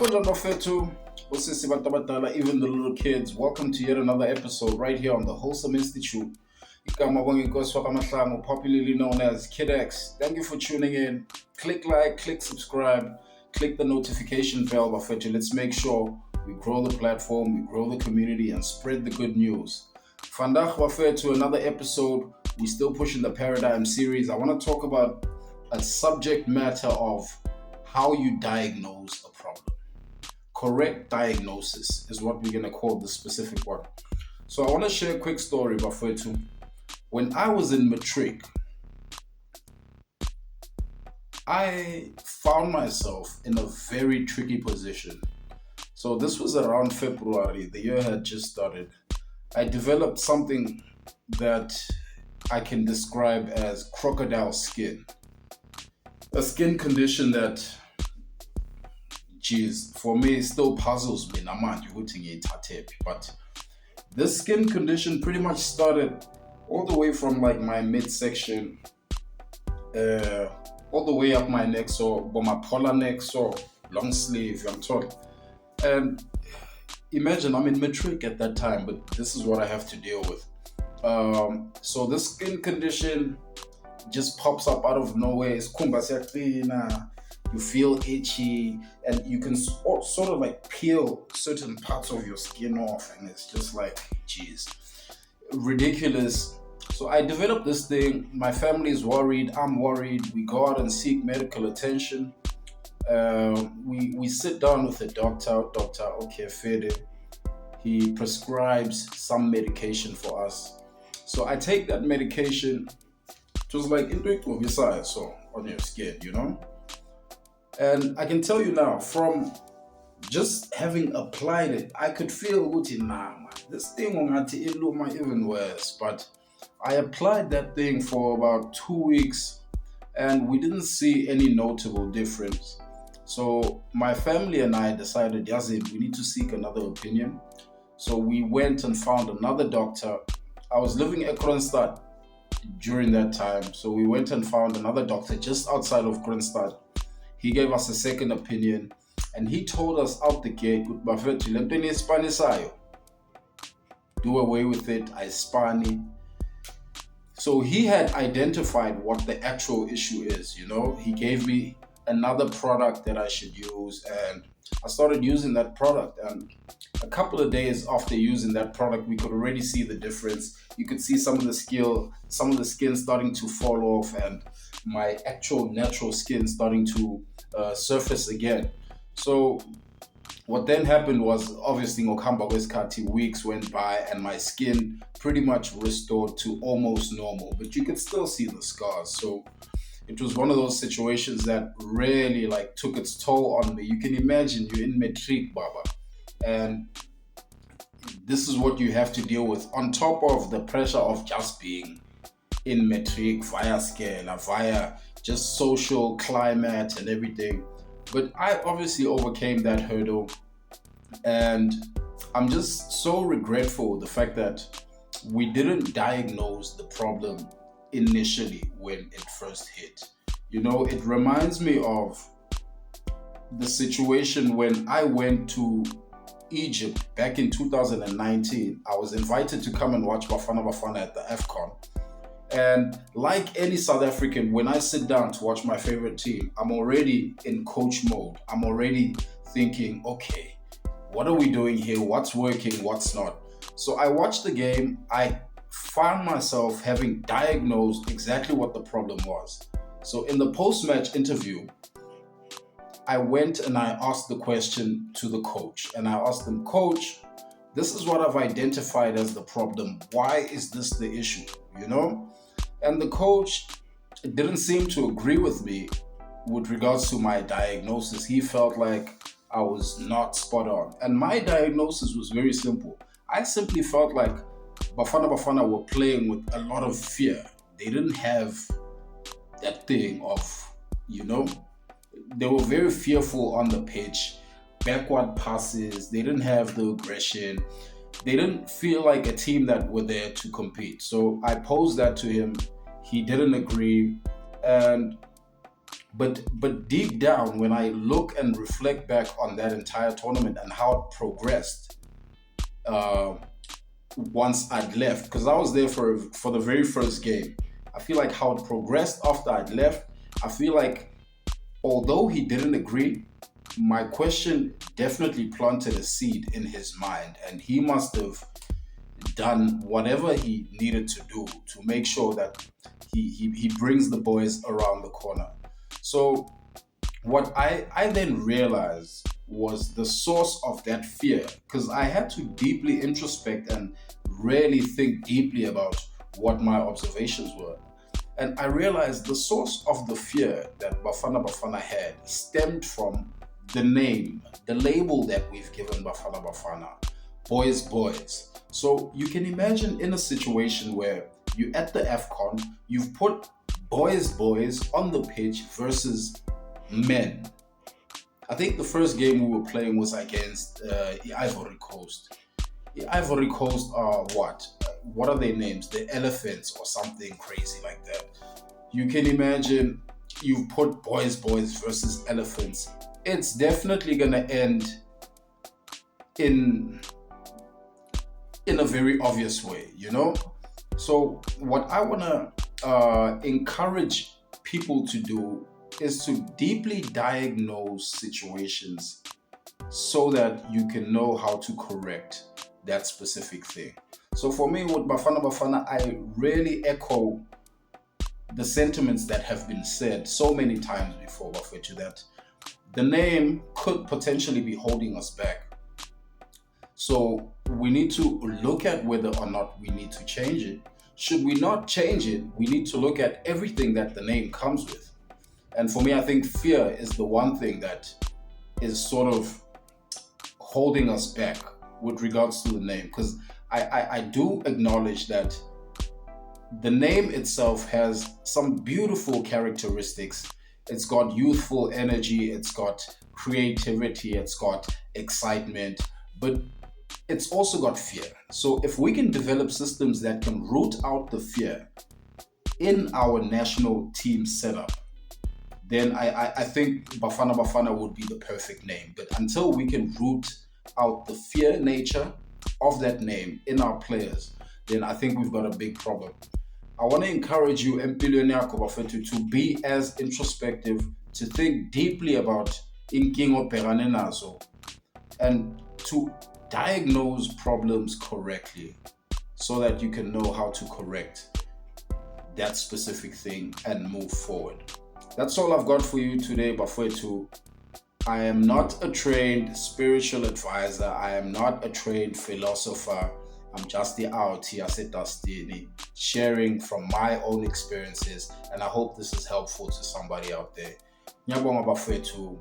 Kunjani bafethu, usisi bantu abadala, even the little kids. Welcome to yet another episode right here on the Wholesome Institute. Igama bonke inkosi wakwamahlangu, popularly known as Kid X. Thank you for tuning in. Click like, click subscribe, click the notification bell bafethu. Let's make sure we grow the platform, we grow the community, and spread the good news. Vandag bafethu, another episode. We're still pushing the Padarigm series. I want to talk about a subject matter of how you diagnose a problem. Correct diagnosis is what we're going to call this specific one. So I want to share a quick story, Bafetu. When I was in matric, I found myself in a very tricky position. So this was around February. The year had just started. I developed something that I can describe as crocodile skin. A skin condition that, geez, for me, it still puzzles me. But this skin condition pretty much started all the way from like my midsection, all the way up my neck, so my polar neck, so long sleeve, I'm talking. And imagine I'm in matric at that time, but this is what I have to deal with. So this skin condition just pops up out of nowhere. It's you feel itchy, and you can sort of like peel certain parts of your skin off, and it's just like, geez, ridiculous. So I developed this thing. My family is worried. I'm worried. We go out and seek medical attention. We sit down with the doctor. Dr. Okay, Fede. He prescribes some medication for us. So I take that medication, just like into so on your skin, you know. And I can tell you now, from just having applied it, I could feel this thing it look even worse. But I applied that thing for about 2 weeks, and we didn't see any notable difference. So my family and I decided, Yazid, we need to seek another opinion. So we went and found another doctor. I was living at Kronstadt during that time. So we went and found another doctor just outside of Kronstadt. He gave us a second opinion, and he told us out the gate, do away with it, Ispani. So he had identified what the actual issue is, you know. He gave me another product that I should use, and I started using that product. And a couple of days after using that product, we could already see the difference. You could see some of the skin starting to fall off, and my actual natural skin starting to surface again. So what then happened was, obviously, weeks went by, and my skin pretty much restored to almost normal, but you could still see the scars. So it was one of those situations that really like took its toll on me. You can imagine you're in matric, Baba, and this is what you have to deal with on top of the pressure of just being in matric via scale, via just social climate and everything. But I obviously overcame that hurdle, and I'm just so regretful the fact that we didn't diagnose the problem initially when it first hit. You know, it reminds me of the situation when I went to Egypt back in 2019. I was invited to come and watch Bafana Bafana at the AFCON. And like any South African, when I sit down to watch my favorite team, I'm already in coach mode. I'm already thinking, okay, what are we doing here? What's working? What's not? So I watched the game. I found myself having diagnosed exactly what the problem was. So in the post-match interview, I went and I asked the question to the coach, and I asked him, Coach, this is what I've identified as the problem. Why is this the issue? You know? And the coach didn't seem to agree with me with regards to my diagnosis. He felt like I was not spot on. And my diagnosis was very simple. I simply felt like Bafana Bafana were playing with a lot of fear. They didn't have that thing of, you know, they were very fearful on the pitch, backward passes. They didn't have the aggression. They didn't feel like a team that were there to compete. So I posed that to him. He didn't agree. And But deep down, when I look and reflect back on that entire tournament and how it progressed, uh, once I'd left, because I was there for the very first game. I feel like how it progressed after I'd left. I feel like although he didn't agree, my question definitely planted a seed in his mind, and he must have done whatever he needed to do to make sure that he brings the boys around the corner. So what I then realized was the source of that fear, because I had to deeply introspect and really think deeply about what my observations were. And I realized the source of the fear that Bafana Bafana had stemmed from the name, the label that we've given Bafana Bafana, boys, boys. So you can imagine in a situation where you at the AFCON, you've put boys, boys on the pitch versus men. I think the first game we were playing was against the Ivory Coast. The Ivory Coast are what? What are their names? The elephants or something crazy like that. You can imagine you put boys, boys versus elephants. It's definitely gonna end in in a very obvious way, you know. So what I wanna encourage people to do is to deeply diagnose situations so that you can know how to correct that specific thing. So for me with Bafana Bafana, I really echo the sentiments that have been said so many times before, Bafetu, that the name could potentially be holding us back. So we need to look at whether or not we need to change it. Should we not change it, we need to look at everything that the name comes with. And for me, I think fear is the one thing that is sort of holding us back with regards to the name. Because I do acknowledge that the name itself has some beautiful characteristics. It's got youthful energy, it's got creativity, it's got excitement, but it's also got fear. So if we can develop systems that can root out the fear in our national team setup, then I think Bafana Bafana would be the perfect name. But until we can root out the fear nature of that name in our players, then I think we've got a big problem. I want to encourage you, Empilionia Kobafetu, to be as introspective, to think deeply about inkingo perane nazo, and to diagnose problems correctly so that you can know how to correct that specific thing and move forward. That's all I've got for you today, Bafetu. I am not a trained spiritual advisor. I am not a trained philosopher. I'm just the out here, Dustini, sharing from my own experiences, and I hope this is helpful to somebody out there. Nyabonga Bafetu.